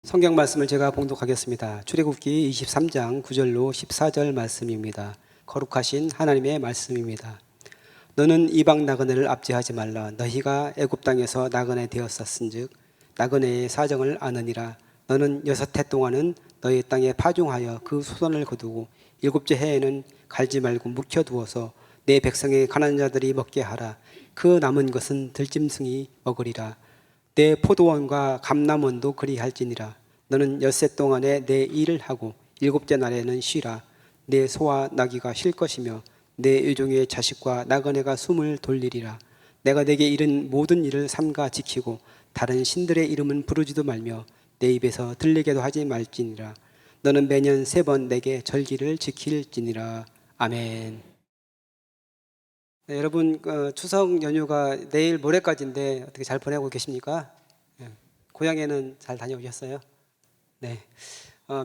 성경 말씀을 제가 봉독하겠습니다. 출애굽기 23장 9절로 14절 말씀입니다. 거룩하신 하나님의 말씀입니다. 너는 이방 나그네를 압제하지 말라. 너희가 애굽 땅에서 나그네 되었었은즉 나그네의 사정을 아느니라. 너는 6해 동안은 너희 땅에 파종하여 그 소선을 거두고 7째 해에는 갈지 말고 묵혀두어서 내 백성의 가난한 자들이 먹게 하라. 그 남은 것은 들짐승이 먹으리라. 내 포도원과 감람원도 그리할지니라. 너는 6해 동안에 내 일을 하고 7째 날에는 쉬라. 내 소와 나귀가 쉴 것이며 내 의종의 자식과 나그네가 숨을 돌리리라. 내가 내게 이른 모든 일을 삼가 지키고 다른 신들의 이름은 부르지도 말며 내 입에서 들리게도 하지 말지니라. 너는 매년 3번 내게 절기를 지킬지니라. 아멘. 네, 여러분 추석 연휴가 내일 모레까지인데 어떻게 잘 보내고 계십니까? 고향에는 잘 다녀오셨어요? 네.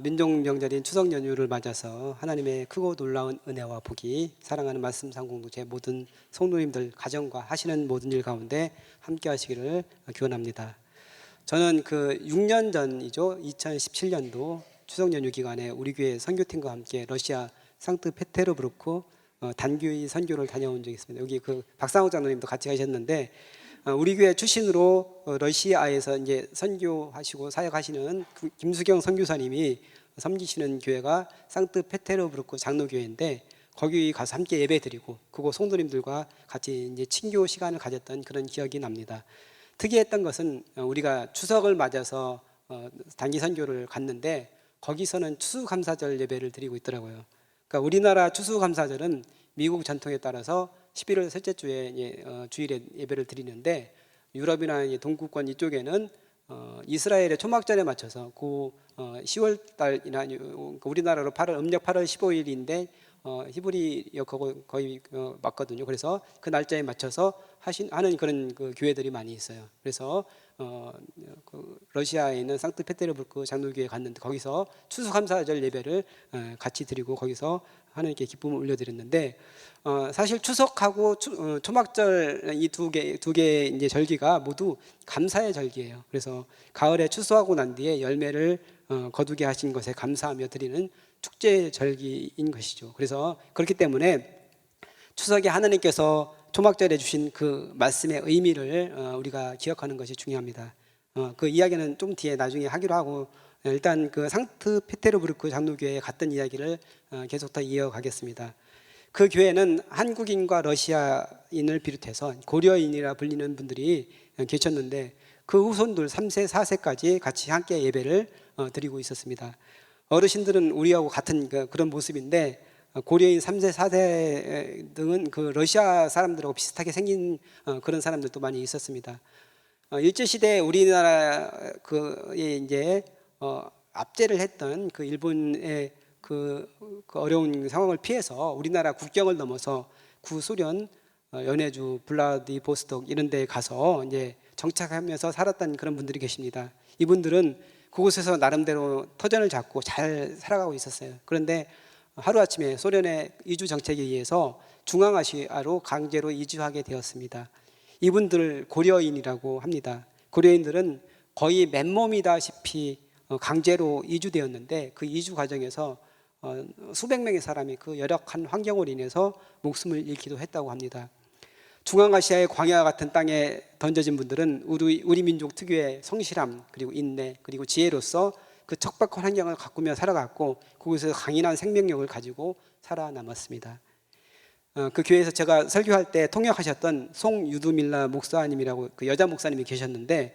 민족 명절인 추석 연휴를 맞아서 하나님의 크고 놀라운 은혜와 복이 사랑하는 말씀 상공동체 모든 성도님들 가정과 하시는 모든 일 가운데 함께 하시기를 기원합니다. 저는 그 6년 전이죠. 2017년도 추석 연휴 기간에 우리 교회 선교팀과 함께 러시아 상트페테르부르크 단교의 선교를 다녀온 적이 있습니다. 여기 그 박상욱 장로님도 같이 가셨는데 우리 교회 출신으로 러시아에서 이제 선교하시고 사역하시는 김수경 선교사님이 섬기시는 교회가 상트페테르부르크 장로교회인데 거기 가서 함께 예배드리고 그곳 성도님들과 같이 이제 친교 시간을 가졌던 그런 기억이 납니다. 특이했던 것은 우리가 추석을 맞아서 단기 선교를 갔는데 거기서는 추수감사절 예배를 드리고 있더라고요. 그러니까 우리나라 추수감사절은 미국 전통에 따라서 11월 셋째 주에 주일에 예배를 드리는데 유럽이나 동구권 이쪽에는 이스라엘의 초막절에 맞춰서 그 10월 달이나 우리나라로 음력 8월 15일인데 히브리역하고 거의 맞거든요. 그래서 그 날짜에 맞춰서 하는 그런 그 교회들이 많이 있어요. 그래서 그 러시아에 있는 상트페테르부르크 장로교회에 갔는데 거기서 추수감사절 예배를 같이 드리고 거기서 하나님께 기쁨을 올려드렸는데 사실 추석하고 초막절 이 두 개 이제 절기가 모두 감사의 절기예요. 그래서 가을에 추수하고 난 뒤에 열매를 거두게 하신 것에 감사하며 드리는 축제 절기인 것이죠. 그래서 그렇기 때문에 추석에 하나님께서 초막절에 주신 그 말씀의 의미를 우리가 기억하는 것이 중요합니다. 그 이야기는 좀 뒤에 나중에 하기로 하고 일단 그 상트페테르부르크 장로교회에 갔던 이야기를 계속 더 이어가겠습니다. 그 교회는 한국인과 러시아인을 비롯해서 고려인이라 불리는 분들이 계셨는데 그 후손들 3세, 4세까지 같이 함께 예배를 드리고 있었습니다. 어르신들은 우리하고 같은 그런 모습인데 고려인 3세, 4세 등은 그 러시아 사람들하고 비슷하게 생긴 그런 사람들도 많이 있었습니다. 일제시대에 우리나라에 이제 압제를 했던 그 일본의 그 어려운 상황을 피해서 우리나라 국경을 넘어서 구소련 연해주, 블라디보스톡 이런 데에 가서 이제 정착하면서 살았던 그런 분들이 계십니다. 이분들은 그곳에서 나름대로 터전을 잡고 잘 살아가고 있었어요. 그런데 하루아침에 소련의 이주 정책에 의해서 중앙아시아로 강제로 이주하게 되었습니다. 이분들을 고려인이라고 합니다. 고려인들은 거의 맨몸이다시피 강제로 이주되었는데 그 이주 과정에서 수백 명의 사람이 그 열악한 환경으로 인해서 목숨을 잃기도 했다고 합니다. 중앙아시아의 광야 같은 땅에 던져진 분들은 우리 민족 특유의 성실함 그리고 인내 그리고 지혜로서 그 척박한 환경을 가꾸며 살아갔고 그곳에서 강인한 생명력을 가지고 살아남았습니다. 그 교회에서 제가 설교할 때 통역하셨던 송유두밀라 목사님이라고 그 여자 목사님이 계셨는데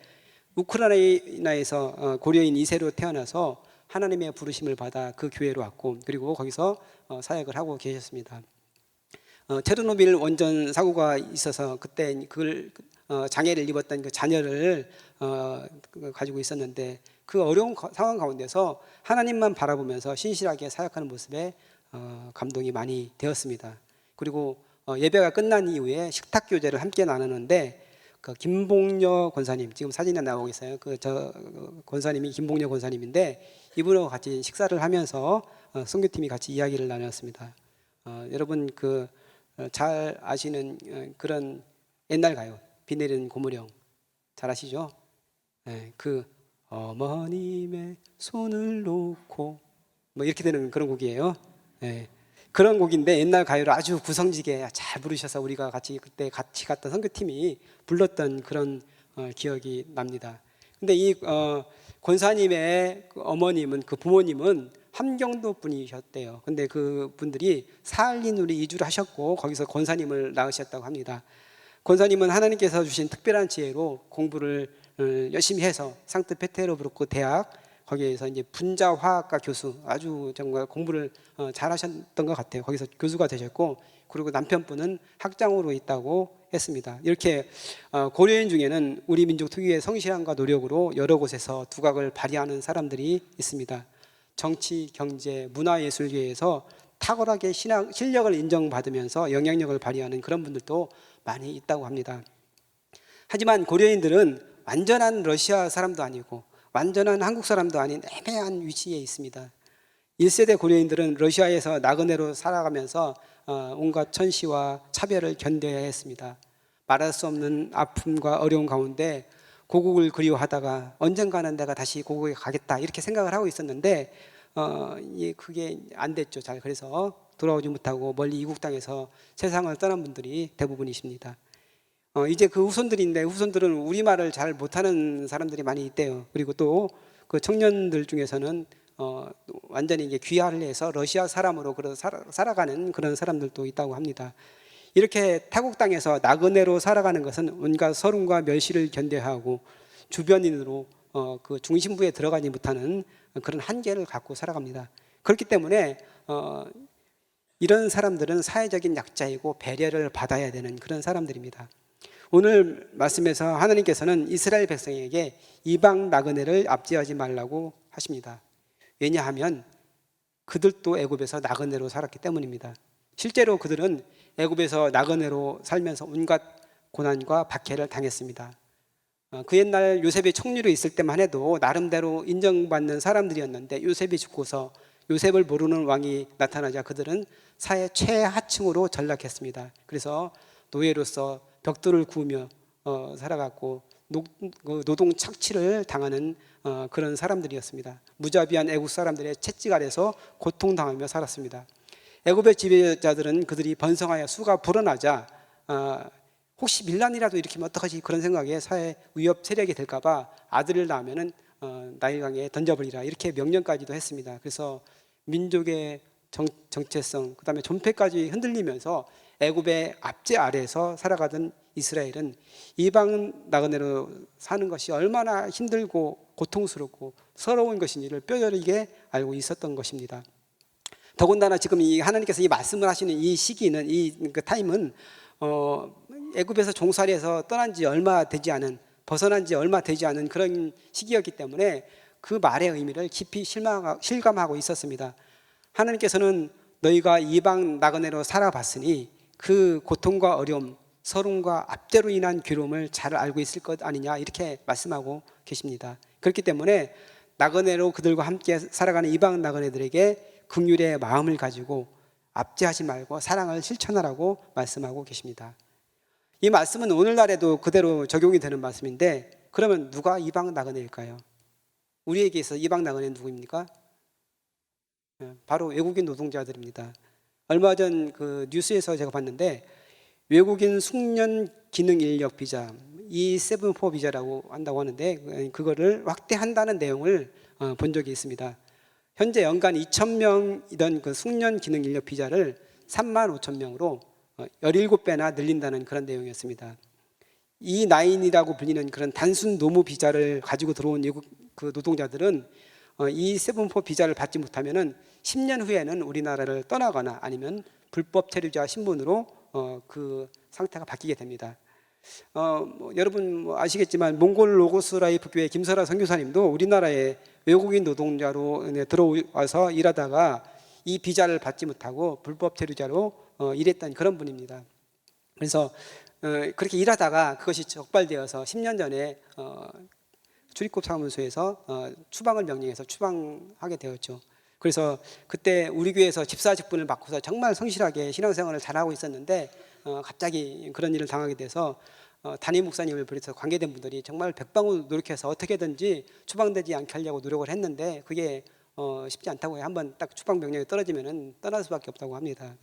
우크라이나에서 고려인 2세로 태어나서 하나님의 부르심을 받아 그 교회로 왔고 그리고 거기서 사역을 하고 계셨습니다. 체르노빌 원전 사고가 있어서 그때 그걸 장애를 입었던 그 자녀를 가지고 있었는데 그 어려운 상황 가운데서 하나님만 바라보면서 신실하게 사역하는 모습에 감동이 많이 되었습니다. 그리고 예배가 끝난 이후에 식탁 교제를 함께 나누는데 그 김봉녀 권사님 지금 사진에 나오고 있어요. 저 권사님이 김봉녀 권사님인데 이분하고 같이 식사를 하면서 선교팀이 같이 이야기를 나눴습니다. 여러분 잘 아시는 그런 옛날 가요. 비 내리는 고무령 잘 아시죠? 네, 어머님의 손을 놓고 뭐 이렇게 되는 그런 곡이에요. 예. 그런 곡인데 옛날 가요를 아주 구성지게 잘 부르셔서 우리가 같이 그때 같이 갔던 선교팀이 불렀던 그런 기억이 납니다. 근데 이 권사님의 그 어머님은, 그 부모님은 함경도 분이셨대요. 근데 그 분들이 사할린으로 이주를 하셨고 거기서 권사님을 낳으셨다고 합니다. 권사님은 하나님께서 주신 특별한 지혜로 공부를 열심히 해서 상트페테르부르크 대학, 거기에서 이제 분자화학과 교수, 아주 정말 공부를 잘하셨던 것 같아요. 거기서 교수가 되셨고, 그리고 남편분은 학장으로 있다고 했습니다. 이렇게 고려인 중에는 우리 민족 특유의 성실함과 노력으로 여러 곳에서 두각을 발휘하는 사람들이 있습니다. 정치, 경제, 문화예술계에서 탁월하게 실력을 인정받으면서 영향력을 발휘하는 그런 분들도 많이 있다고 합니다. 하지만 고려인들은 완전한 러시아 사람도 아니고 완전한 한국 사람도 아닌 애매한 위치에 있습니다. 1세대 고려인들은 러시아에서 나그네로 살아가면서 온갖 천시와 차별을 견뎌야 했습니다. 말할 수 없는 아픔과 어려움 가운데 고국을 그리워하다가 언젠가는 내가 다시 고국에 가겠다 이렇게 생각을 하고 있었는데 그게 안 됐죠. 잘. 그래서 돌아오지 못하고 멀리 이국 땅에서 세상을 떠난 분들이 대부분이십니다. 이제 그 후손들인데 후손들은 우리말을 잘 못하는 사람들이 많이 있대요. 그리고 또 그 청년들 중에서는 완전히 이제 귀화를 해서 러시아 사람으로 살아가는 그런 사람들도 있다고 합니다. 이렇게 타국 땅에서 나그네로 살아가는 것은 온갖 서름과 멸시를 견뎌야 하고 주변인으로 그 중심부에 들어가지 못하는 그런 한계를 갖고 살아갑니다. 그렇기 때문에 이런 사람들은 사회적인 약자이고 배려를 받아야 되는 그런 사람들입니다. 오늘 말씀에서 하나님께서는 이스라엘 백성에게 이방 나그네를 압제하지 말라고 하십니다. 왜냐하면 그들도 애굽에서 나그네로 살았기 때문입니다. 실제로 그들은 애굽에서 나그네로 살면서 온갖 고난과 박해를 당했습니다. 그 옛날 요셉이 총리로 있을 때만 해도 나름대로 인정받는 사람들이었는데 요셉이 죽고서 요셉을 모르는 왕이 나타나자 그들은 사회 최하층으로 전락했습니다. 그래서 노예로서 벽돌을 구우며 살아갔고 노동 착취를 당하는 그런 사람들이었습니다. 무자비한 애국 사람들의 채찍 아래서 고통당하며 살았습니다. 애굽의 지배자들은 그들이 번성하여 수가 불어나자 혹시 밀란이라도 일으키면 어떡하지 그런 생각에 사회 위협 세력이 될까 봐 아들을 낳으면 나일강에 던져버리라 이렇게 명령까지도 했습니다. 그래서 민족의 정체성 그다음에 존폐까지 흔들리면서 애굽의 압제 아래에서 살아가던 이스라엘은 이방 나그네로 사는 것이 얼마나 힘들고 고통스럽고 서러운 것인지를 뼈저리게 알고 있었던 것입니다. 더군다나 지금 이 하나님께서 이 말씀을 하시는 이 시기는 그 타임은 애굽에서 종살이에서 떠난 지 얼마 되지 않은 벗어난 지 얼마 되지 않은 그런 시기였기 때문에 그 말의 의미를 깊이 실감하고 있었습니다. 하나님께서는 너희가 이방 나그네로 살아봤으니 그 고통과 어려움, 서름과 압제로 인한 괴로움을 잘 알고 있을 것 아니냐 이렇게 말씀하고 계십니다. 그렇기 때문에 나그네로 그들과 함께 살아가는 이방 나그네들에게 긍휼의 마음을 가지고 압제하지 말고 사랑을 실천하라고 말씀하고 계십니다. 이 말씀은 오늘날에도 그대로 적용이 되는 말씀인데 그러면 누가 이방 나그네일까요? 우리에게 있어서 이방 나그네는 누구입니까? 바로 외국인 노동자들입니다. 얼마 전 그 뉴스에서 제가 봤는데 외국인 숙련 기능 인력 비자 E74 비자라고 한다고 하는데 그거를 확대한다는 내용을 본 적이 있습니다. 현재 연간 2,000명이던 그 숙련 기능 인력 비자를 35,000명으로 17배나 늘린다는 그런 내용이었습니다. E9이라고 불리는 그런 단순 노무 비자를 가지고 들어온 외국 그 노동자들은 E74 비자를 받지 못하면은 10년 후에는 우리나라를 떠나거나 아니면 불법 체류자 신분으로 그 상태가 바뀌게 됩니다. 여러분 아시겠지만 몽골 로고스 라이프 교회 김설아 선교사님도 우리나라에 외국인 노동자로 들어와서 일하다가 이 비자를 받지 못하고 불법 체류자로 일했던 그런 분입니다. 그래서 그렇게 일하다가 그것이 적발되어서 10년 전에 출입국 사무소에서 추방을 명령해서 추방하게 되었죠. 그래서 그때 우리 교회에서 집사 직분을 맡고서 정말 성실하게 신앙생활을 잘하고 있었는데 갑자기 그런 일을 당하게 돼서 담임 목사님을 비롯해서 관계된 분들이 정말 백방으로 노력해서 어떻게든지 추방되지 않게 하려고 노력을 했는데 그게 쉽지 않다고 해요. 한번 딱 추방 명령이 떨어지면은 떠날 수밖에 없다고 합니다.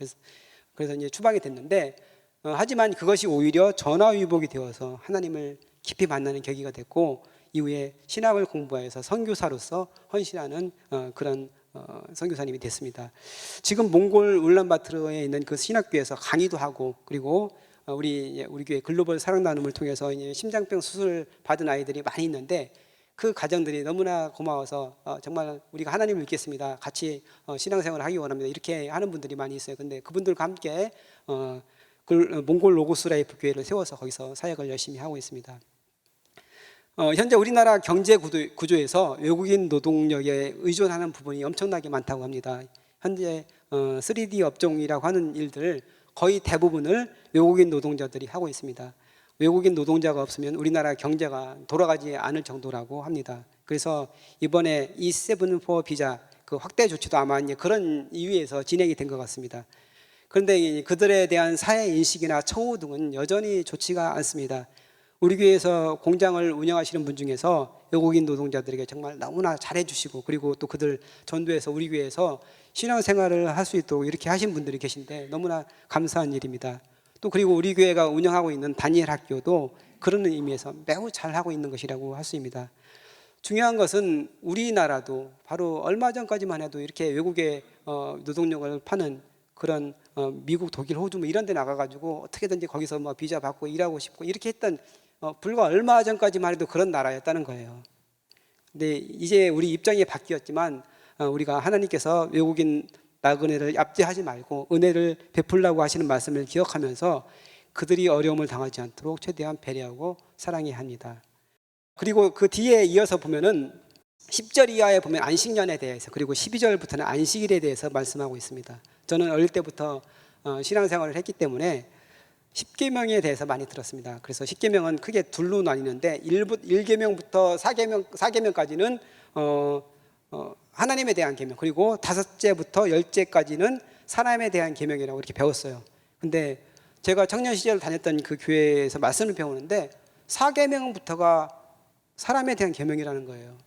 그래서 이제 추방이 됐는데 하지만 그것이 오히려 전화위복이 되어서 하나님을 깊이 만나는 계기가 됐고 이후에 신학을 공부해서 선교사로서 헌신하는 그런 선교사님이 됐습니다. 지금 몽골 울란바토르에 있는 그 신학교에서 강의도 하고 그리고 우리 교회 글로벌 사랑 나눔을 통해서 심장병 수술 받은 아이들이 많이 있는데 그 가정들이 너무나 고마워서 정말 우리가 하나님을 믿겠습니다. 같이 신앙생활을 하기 원합니다. 이렇게 하는 분들이 많이 있어요. 근데 그분들과 함께 몽골 로고스 라이프 교회를 세워서 거기서 사역을 열심히 하고 있습니다. 현재 우리나라 경제 구조에서 외국인 노동력에 의존하는 부분이 엄청나게 많다고 합니다. 현재 3D 업종이라고 하는 일들을 거의 대부분을 외국인 노동자들이 하고 있습니다. 외국인 노동자가 없으면 우리나라 경제가 돌아가지 않을 정도라고 합니다. 그래서 이번에 E7-4 비자 그 확대 조치도 아마 이제 그런 이유에서 진행이 된 것 같습니다. 그런데 그들에 대한 사회 인식이나 처우 등은 여전히 좋지가 않습니다. 우리 교회에서 공장을 운영하시는 분 중에서 외국인 노동자들에게 정말 너무나 잘해주시고 그리고 또 그들 전도해서 우리 교회에서 신앙생활을 할 수 있도록 이렇게 하신 분들이 계신데 너무나 감사한 일입니다. 또 그리고 우리 교회가 운영하고 있는 다니엘 학교도 그런 의미에서 매우 잘하고 있는 것이라고 할 수 있습니다. 중요한 것은 우리나라도 바로 얼마 전까지만 해도 이렇게 외국에 노동력을 파는 그런 미국, 독일, 호주 뭐 이런 데 나가가지고 어떻게든지 거기서 뭐 비자 받고 일하고 싶고 이렇게 했던 불과 얼마 전까지만 해도 그런 나라였다는 거예요. 근데 이제 우리 입장이 바뀌었지만 우리가 하나님께서 외국인 나그네를 압제하지 말고 은혜를 베풀라고 하시는 말씀을 기억하면서 그들이 어려움을 당하지 않도록 최대한 배려하고 사랑해야 합니다. 그리고 그 뒤에 이어서 보면은 10절 이하에 보면 안식년에 대해서 그리고 12절부터는 안식일에 대해서 말씀하고 있습니다. 저는 어릴 때부터 신앙생활을 했기 때문에 10계명에 대해서 많이 들었습니다. 그래서 10계명은 크게 둘로 나뉘는데 1계명부터 4계명까지는 하나님에 대한 계명, 그리고 5제부터 10제까지는 사람에 대한 계명이라고 이렇게 배웠어요. 근데 제가 청년 시절 다녔던 그 교회에서 말씀을 배우는데 4계명부터가 사람에 대한 계명이라는 거예요.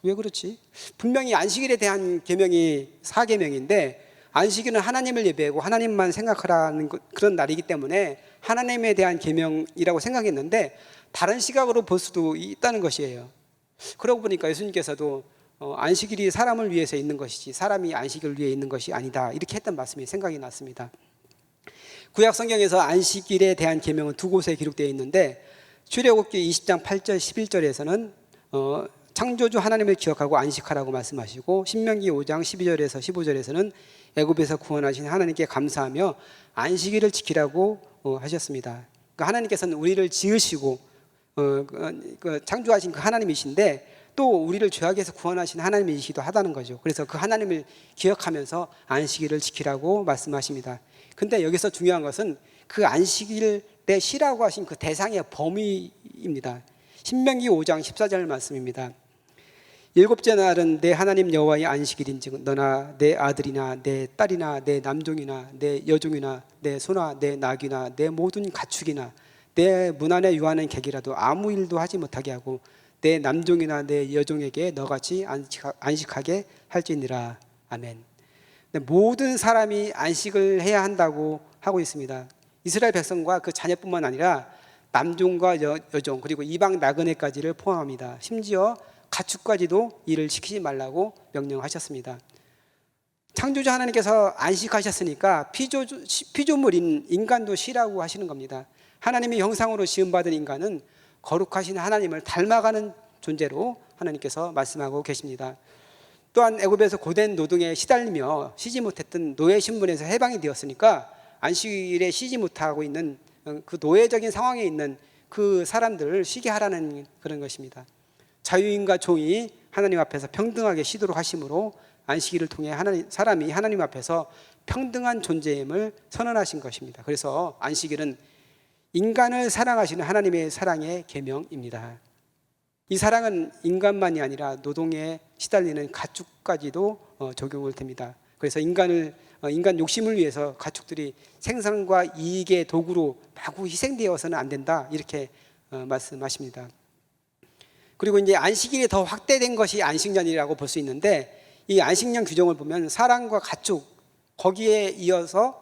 왜 그렇지? 분명히 안식일에 대한 계명이 4계명인데 안식일은 하나님을 예배하고 하나님만 생각하라는 그런 날이기 때문에 하나님에 대한 계명이라고 생각했는데 다른 시각으로 볼 수도 있다는 것이에요. 그러고 보니까 예수님께서도 안식일이 사람을 위해서 있는 것이지 사람이 안식일을 위해 있는 것이 아니다 이렇게 했던 말씀이 생각이 났습니다. 구약 성경에서 안식일에 대한 계명은 두 곳에 기록되어 있는데 출애굽기 20장 8절 11절에서는 창조주 하나님을 기억하고 안식하라고 말씀하시고 신명기 5장 12절에서 15절에서는 애굽에서 구원하신 하나님께 감사하며 안식일을 지키라고 하셨습니다. 그러니까 하나님께서는 우리를 지으시고 창조하신 그 하나님이신데 또 우리를 죄악에서 구원하신 하나님이시기도 하다는 거죠. 그래서 그 하나님을 기억하면서 안식일을 지키라고 말씀하십니다. 근데 여기서 중요한 것은 그 안식일 때 쉬라고 하신 그 대상의 범위입니다. 신명기 5장 14절 말씀입니다. 7째 날은 내 하나님 여호와의 안식일인즉 너나 내 아들이나 내 딸이나 내 남종이나 내 여종이나 내 소나 내 낙이나 내 모든 가축이나 내 문 안에 유하는 객이라도 아무 일도 하지 못하게 하고 내 남종이나 내 여종에게 너같이 안식하게 할지니라. 아멘. 모든 사람이 안식을 해야 한다고 하고 있습니다. 이스라엘 백성과 그 자녀뿐만 아니라 남종과 여종 그리고 이방 나그네까지를 포함합니다. 심지어 가축까지도 일을 시키지 말라고 명령하셨습니다. 창조주 하나님께서 안식하셨으니까 피조물인 인간도 쉬라고 하시는 겁니다. 하나님의 형상으로 지음받은 인간은 거룩하신 하나님을 닮아가는 존재로 하나님께서 말씀하고 계십니다. 또한 애굽에서 고된 노동에 시달리며 쉬지 못했던 노예 신분에서 해방이 되었으니까 안식일에 쉬지 못하고 있는 그 노예적인 상황에 있는 그 사람들을 쉬게 하라는 그런 것입니다. 자유인과 종이 하나님 앞에서 평등하게 쉬도록 하심으로 안식일을 통해 사람이 하나님 앞에서 평등한 존재임을 선언하신 것입니다. 그래서 안식일은 인간을 사랑하시는 하나님의 사랑의 계명입니다. 이 사랑은 인간만이 아니라 노동에 시달리는 가축까지도 적용을 됩니다. 그래서 인간을 인간 욕심을 위해서 가축들이 생산과 이익의 도구로 마구 희생되어서는 안 된다, 이렇게 말씀하십니다. 그리고 이제 안식일이 더 확대된 것이 안식년이라고 볼 수 있는데, 이 안식년 규정을 보면 사람과 가축, 거기에 이어서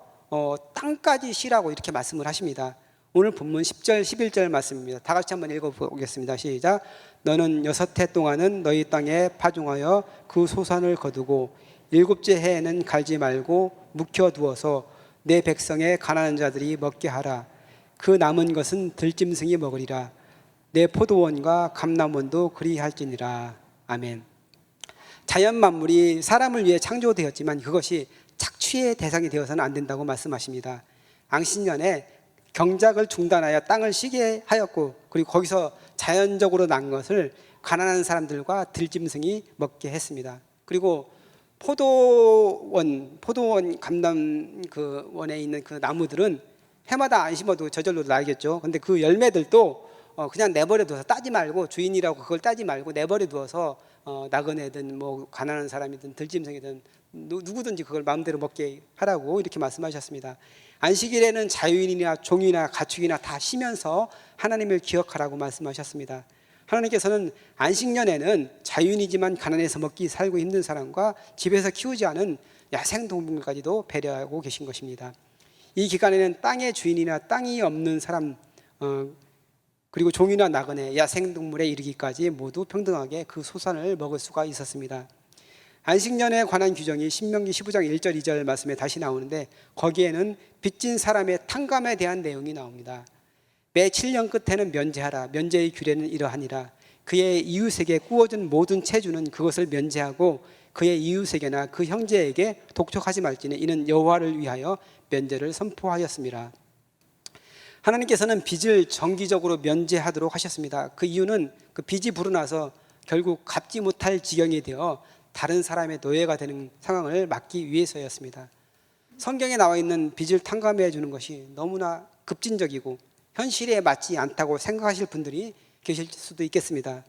땅까지 쉬라고 이렇게 말씀을 하십니다. 오늘 본문 10절 11절 말씀입니다. 다 같이 한번 읽어보겠습니다. 시작. 너는 6해 동안은 너희 땅에 파종하여 그 소산을 거두고 7째 해에는 갈지 말고 묵혀두어서 내 백성의 가난한 자들이 먹게 하라. 그 남은 것은 들짐승이 먹으리라. 내 포도원과 감람원도 그리할지니라. 아멘. 자연 만물이 사람을 위해 창조되었지만 그것이 착취의 대상이 되어서는 안 된다고 말씀하십니다. 안식년에 경작을 중단하여 땅을 쉬게 하였고, 그리고 거기서 자연적으로 난 것을 가난한 사람들과 들짐승이 먹게 했습니다. 그리고 포도원 감람 그 원에 있는 그 나무들은 해마다 안 심어도 저절로 나겠죠. 근데 그 열매들도 그냥 내버려 둬서 따지 말고, 주인이라고 그걸 따지 말고 내버려 두어서 나그네든 뭐 가난한 사람이든 들짐승이든 누구든지 그걸 마음대로 먹게 하라고 이렇게 말씀하셨습니다. 안식일에는 자유인이나 종이나 가축이나 다 쉬면서 하나님을 기억하라고 말씀하셨습니다. 하나님께서는 안식년에는 자유인이지만 가난해서 먹기 살고 힘든 사람과 집에서 키우지 않은 야생동물까지도 배려하고 계신 것입니다. 이 기간에는 땅의 주인이나 땅이 없는 사람, 그리고 종이나 나그네, 야생동물에 이르기까지 모두 평등하게 그 소산을 먹을 수가 있었습니다. 안식년에 관한 규정이 신명기 15장 1절 2절 말씀에 다시 나오는데, 거기에는 빚진 사람의 탕감에 대한 내용이 나옵니다. 매 7년 끝에는 면제하라. 면제의 규례는 이러하니라. 그의 이웃에게 꾸어준 모든 채주는 그것을 면제하고 그의 이웃에게나 그 형제에게 독촉하지 말지니 이는 여호와를 위하여 면제를 선포하였습니다. 하나님께서는 빚을 정기적으로 면제하도록 하셨습니다. 그 이유는 그 빚이 불어나서 결국 갚지 못할 지경이 되어 다른 사람의 노예가 되는 상황을 막기 위해서였습니다. 성경에 나와 있는 빚을 탕감해 주는 것이 너무나 급진적이고 현실에 맞지 않다고 생각하실 분들이 계실 수도 있겠습니다.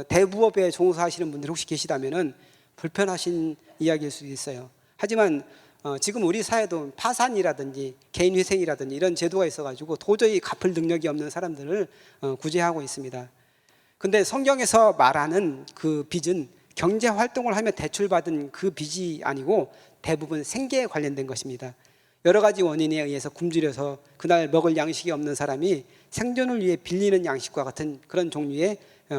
대부업에 종사하시는 분들 혹시 계시다면은 불편하신 이야기일 수도 있어요. 하지만 지금 우리 사회도 파산이라든지 개인회생이라든지 이런 제도가 있어가지고 도저히 갚을 능력이 없는 사람들을 구제하고 있습니다. 근데 성경에서 말하는 그 빚은 경제 활동을 하며 대출받은 그 빚이 아니고 대부분 생계에 관련된 것입니다. 여러 가지 원인에 의해서 굶주려서 그날 먹을 양식이 없는 사람이 생존을 위해 빌리는 양식과 같은 그런 종류의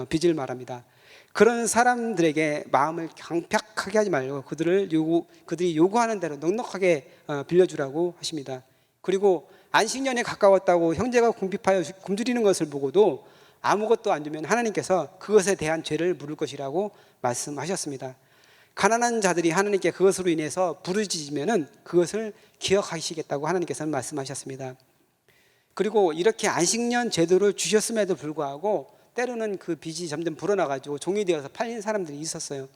빚을 말합니다. 그런 사람들에게 마음을 강팍하게 하지 말고 그들이 요구하는 대로 넉넉하게 빌려주라고 하십니다. 그리고 안식년에 가까웠다고 형제가 궁핍하여 굶주리는 것을 보고도 아무것도 안 주면 하나님께서 그것에 대한 죄를 물을 것이라고 말씀하셨습니다. 가난한 자들이 하나님께 그것으로 인해서 부르짖으면 그것을 기억하시겠다고 하나님께서는 말씀하셨습니다. 그리고 이렇게 안식년 제도를 주셨음에도 불구하고 때로는 그 빚이 점점 불어나가지고 종이 되어서 팔린 사람들이 있었어요.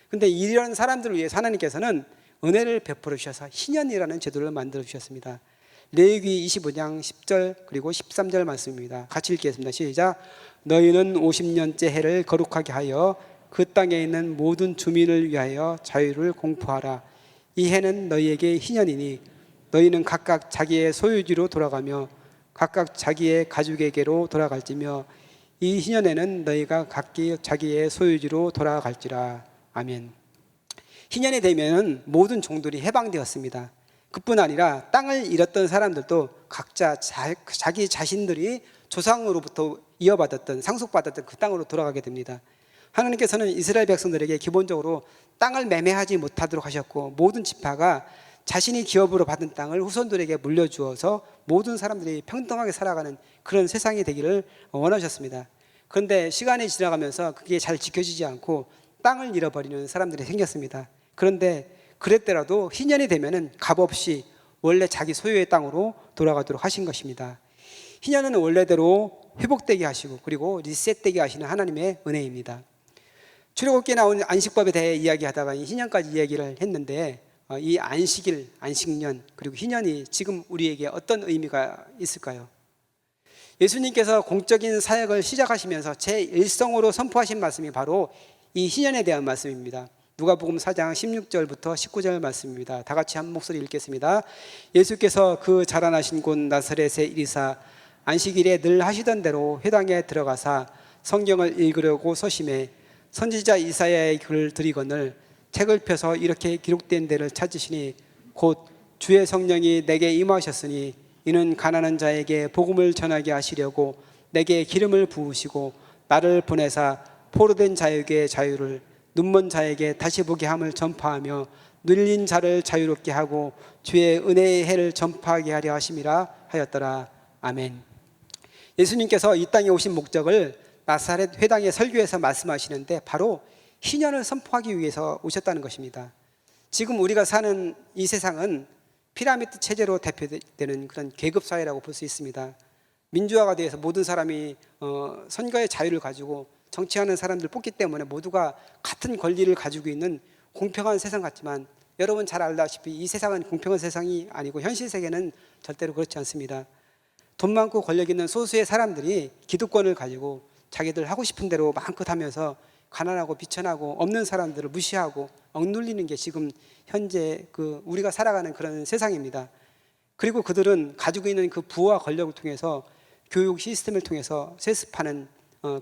근데 이런 사람들을 위해서 하나님께서는 은혜를 베풀어 주셔서 희년이라는 제도를 만들어 주셨습니다. 레위기 25장 10절 그리고 13절 말씀입니다. 같이 읽겠습니다. 시작. 너희는 50년째 해를 거룩하게 하여 그 땅에 있는 모든 주민을 위하여 자유를 공포하라. 이 해는 너희에게 희년이니 너희는 각각 자기의 소유지로 돌아가며 각각 자기의 가족에게로 돌아갈지며 이 희년에는 너희가 각기 자기의 소유지로 돌아갈지라. 아멘. 희년이 되면 모든 종들이 해방되었습니다. 그뿐 아니라 땅을 잃었던 사람들도 각자 자기 자신들이 조상으로부터 이어받았던 상속받았던 그 땅으로 돌아가게 됩니다. 하나님께서는 이스라엘 백성들에게 기본적으로 땅을 매매하지 못하도록 하셨고 모든 지파가 자신이 기업으로 받은 땅을 후손들에게 물려주어서 모든 사람들이 평등하게 살아가는 그런 세상이 되기를 원하셨습니다. 그런데 시간이 지나가면서 그게 잘 지켜지지 않고 땅을 잃어버리는 사람들이 생겼습니다. 그런데 그랬더라도 희년이 되면은 값없이 원래 자기 소유의 땅으로 돌아가도록 하신 것입니다. 희년은 원래대로 회복되게 하시고 그리고 리셋되게 하시는 하나님의 은혜입니다. 출애굽기에 나온 안식법에 대해 이야기하다가 이 희년까지 이야기를 했는데 이 안식일, 안식년 그리고 희년이 지금 우리에게 어떤 의미가 있을까요? 예수님께서 공적인 사역을 시작하시면서 제1성으로 선포하신 말씀이 바로 이 희년에 대한 말씀입니다. 누가복음 4장 16절부터 19절 말씀입니다. 다 같이 한 목소리 읽겠습니다. 예수께서 그 자라나신 곳 나사렛에 이르사 안식일에 늘 하시던 대로 회당에 들어가사 성경을 읽으려고 서심해 선지자 이사야의 글을 들이거늘 책을 펴서 이렇게 기록된 데를 찾으시니 곧 주의 성령이 내게 임하셨으니 이는 가난한 자에게 복음을 전하게 하시려고 내게 기름을 부으시고 나를 보내사 포로된 자에게 자유를 눈먼 자에게 다시 보게 함을 전파하며 눌린 자를 자유롭게 하고 주의 은혜의 해를 전파하게 하려 하심이라 하였더라. 아멘. 예수님께서 이 땅에 오신 목적을 나사렛 회당의 설교에서 말씀하시는데 바로 희년을 선포하기 위해서 오셨다는 것입니다. 지금 우리가 사는 이 세상은 피라미드 체제로 대표되는 그런 계급 사회라고 볼 수 있습니다. 민주화가 돼서 모든 사람이 선거의 자유를 가지고 정치하는 사람들 뽑기 때문에 모두가 같은 권리를 가지고 있는 공평한 세상 같지만 여러분 잘 알다시피 이 세상은 공평한 세상이 아니고 현실 세계는 절대로 그렇지 않습니다. 돈 많고 권력 있는 소수의 사람들이 기득권을 가지고 자기들 하고 싶은 대로 마음껏 하면서 가난하고 비천하고 없는 사람들을 무시하고 억눌리는 게 지금 현재 우리가 살아가는 그런 세상입니다. 그리고 그들은 가지고 있는 그 부와 권력을 통해서 교육 시스템을 통해서 세습하는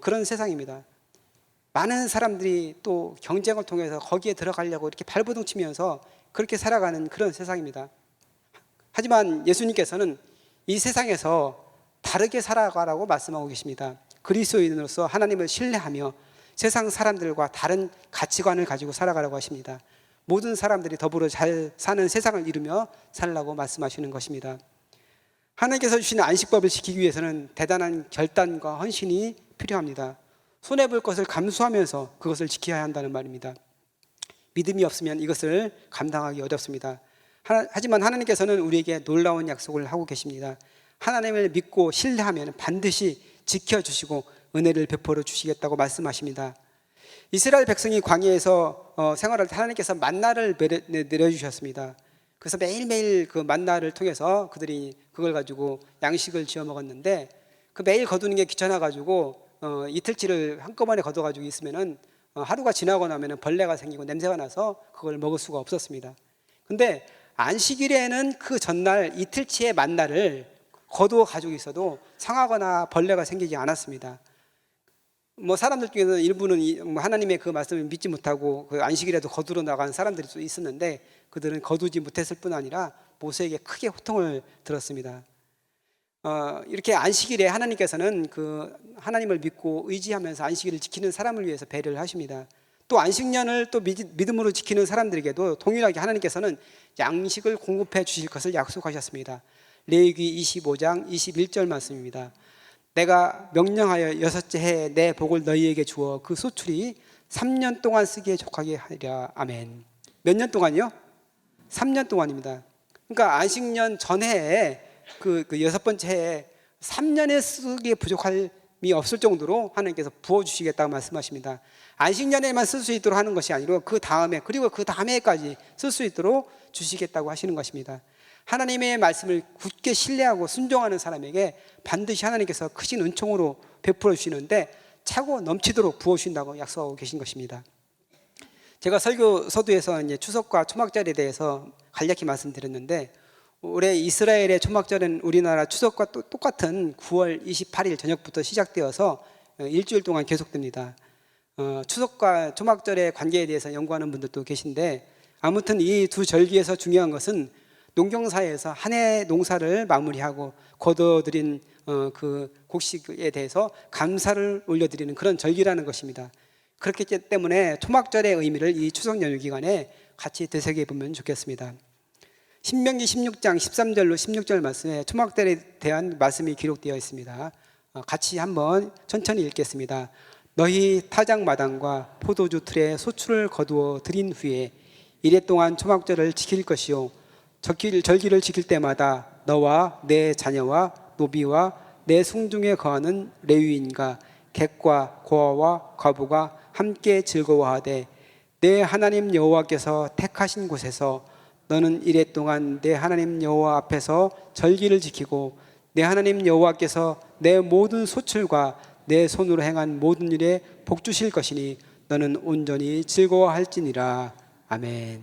그런 세상입니다. 많은 사람들이 또 경쟁을 통해서 거기에 들어가려고 이렇게 발버둥 치면서 그렇게 살아가는 그런 세상입니다. 하지만 예수님께서는 이 세상에서 다르게 살아가라고 말씀하고 계십니다. 그리스도인으로서 하나님을 신뢰하며 세상 사람들과 다른 가치관을 가지고 살아가라고 하십니다. 모든 사람들이 더불어 잘 사는 세상을 이루며 살라고 말씀하시는 것입니다. 하나님께서 주시는 안식법을 지키기 위해서는 대단한 결단과 헌신이 필요합니다. 손해볼 것을 감수하면서 그것을 지켜야 한다는 말입니다. 믿음이 없으면 이것을 감당하기 어렵습니다. 하지만 하나님께서는 우리에게 놀라운 약속을 하고 계십니다. 하나님을 믿고 신뢰하면 반드시 지켜주시고 은혜를 베풀어 주시겠다고 말씀하십니다. 이스라엘 백성이 광야에서 생활할 때 하나님께서 만나를 내려주셨습니다. 그래서 매일매일 그 만나를 통해서 그들이 그걸 가지고 양식을 지어 먹었는데 그 매일 거두는 게 귀찮아가지고 이틀치를 한꺼번에 거둬가지고 있으면은 하루가 지나고 나면은 벌레가 생기고 냄새가 나서 그걸 먹을 수가 없었습니다. 근데 안식일에는 그 전날 이틀치의 만나를 거두어 가지고 있어도 상하거나 벌레가 생기지 않았습니다. 사람들 중에는 일부는 하나님의 그 말씀을 믿지 못하고 그 안식일에도 거두러 나간 사람들이 또 있었는데 그들은 거두지 못했을 뿐 아니라 모세에게 크게 호통을 들었습니다. 이렇게 안식일에 하나님께서는 그 하나님을 믿고 의지하면서 안식일을 지키는 사람을 위해서 배려를 하십니다. 또 안식년을 또 믿음으로 지키는 사람들에게도 동일하게 하나님께서는 양식을 공급해 주실 것을 약속하셨습니다. 레위기 25장 21절 말씀입니다. 내가 명령하여 여섯째 해에 내 복을 너희에게 주어 그 소출이 3년 동안 쓰기에 족하게 하리라. 아멘. 몇 년 동안이요? 3년 동안입니다. 그러니까 안식년 전해에 그 여섯 번째 해에 3년에 쓰기에 부족함이 없을 정도로 하나님께서 부어주시겠다고 말씀하십니다. 안식년에만 쓸 수 있도록 하는 것이 아니고 그 다음에 그리고 그 다음 해까지 쓸 수 있도록 주시겠다고 하시는 것입니다. 하나님의 말씀을 굳게 신뢰하고 순종하는 사람에게 반드시 하나님께서 크신 은총으로 베풀어 주시는데 차고 넘치도록 부어주신다고 약속하고 계신 것입니다. 제가 설교 서두에서 이제 추석과 초막절에 대해서 간략히 말씀드렸는데 올해 이스라엘의 초막절은 우리나라 추석과 똑같은 9월 28일 저녁부터 시작되어서 일주일 동안 계속됩니다. 추석과 초막절의 관계에 대해서 연구하는 분들도 계신데 아무튼 이 두 절기에서 중요한 것은 농경사에서 한 해 농사를 마무리하고 거둬들인 그 곡식에 대해서 감사를 올려드리는 그런 절기라는 것입니다. 그렇기 때문에 초막절의 의미를 이 추석 연휴 기간에 같이 되새겨 보면 좋겠습니다. 신명기 16장 13절로 16절 말씀에 초막절에 대한 말씀이 기록되어 있습니다. 같이 한번 천천히 읽겠습니다. 너희 타작마당과 포도주 틀에 소출을 거두어 드린 후에 이래 동안 초막절을 지킬 것이요 절기를 지킬 때마다 너와 내 자녀와 노비와 내 성중에 거하는 레위인과 객과 고아와 과부가 함께 즐거워하되 내 하나님 여호와께서 택하신 곳에서 너는 이래 동안 내 하나님 여호와 앞에서 절기를 지키고 내 하나님 여호와께서 내 모든 소출과 내 손으로 행한 모든 일에 복 주실 것이니 너는 온전히 즐거워할지니라. 아멘.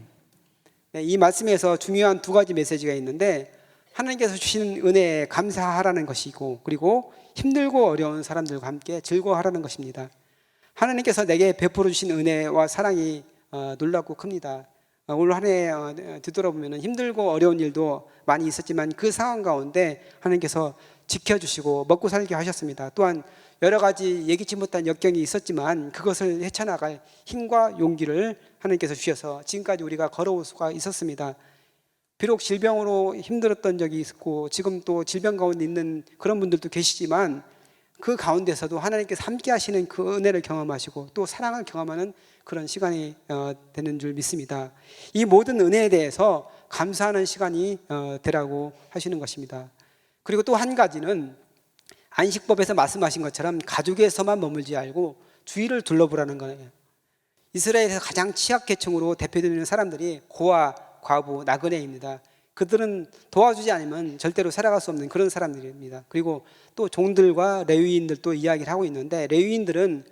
네, 이 말씀에서 중요한 두 가지 메시지가 있는데, 하나님께서 주시는 은혜에 감사하라는 것이고, 그리고 힘들고 어려운 사람들과 함께 즐거워하라는 것입니다. 하나님께서 내게 베풀어 주신 은혜와 사랑이 놀랍고 큽니다. 올 한 해 뒤돌아보면 힘들고 어려운 일도 많이 있었지만 그 상황 가운데 하나님께서 지켜주시고 먹고 살게 하셨습니다. 또한 여러 가지 예기치 못한 역경이 있었지만 그것을 헤쳐나갈 힘과 용기를 하나님께서 주셔서 지금까지 우리가 걸어올 수가 있었습니다. 비록 질병으로 힘들었던 적이 있었고 지금 또 질병 가운데 있는 그런 분들도 계시지만 그 가운데서도 하나님께서 함께 하시는 그 은혜를 경험하시고 또 사랑을 경험하는 그런 시간이 되는 줄 믿습니다. 이 모든 은혜에 대해서 감사하는 시간이 되라고 하시는 것입니다. 그리고 또 한 가지는 안식법에서 말씀하신 것처럼 가족에서만 머물지 않고 주위를 둘러보라는 거예요. 이스라엘에서 가장 취약계층으로 대표되는 사람들이 고아, 과부, 나그네입니다. 그들은 도와주지 않으면 절대로 살아갈 수 없는 그런 사람들입니다. 그리고 또 종들과 레위인들도 이야기를 하고 있는데, 레위인들은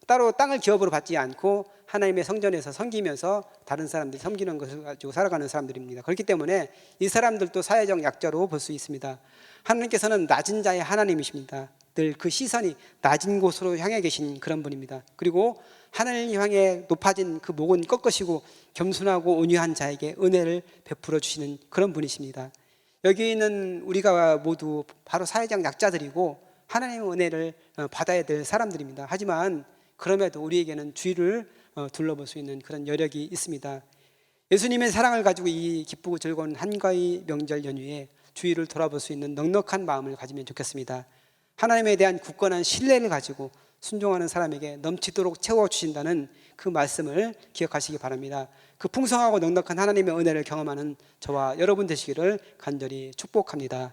따로 땅을 기업으로 받지 않고 하나님의 성전에서 섬기면서 다른 사람들이 섬기는 것을 가지고 살아가는 사람들입니다. 그렇기 때문에 이 사람들도 사회적 약자로 볼 수 있습니다. 하나님께서는 낮은 자의 하나님이십니다. 늘 그 시선이 낮은 곳으로 향해 계신 그런 분입니다. 그리고 하나님 향해 높아진 그 목은 꺾으시고 겸손하고 온유한 자에게 은혜를 베풀어 주시는 그런 분이십니다. 여기 있는 우리가 모두 바로 사회적 약자들이고 하나님의 은혜를 받아야 될 사람들입니다. 하지만 그럼에도 우리에게는 주위를 둘러볼 수 있는 그런 여력이 있습니다. 예수님의 사랑을 가지고 이 기쁘고 즐거운 한가위 명절 연휴에 주위를 돌아볼 수 있는 넉넉한 마음을 가지면 좋겠습니다. 하나님에 대한 굳건한 신뢰를 가지고 순종하는 사람에게 넘치도록 채워주신다는 그 말씀을 기억하시기 바랍니다. 그 풍성하고 넉넉한 하나님의 은혜를 경험하는 저와 여러분 되시기를 간절히 축복합니다.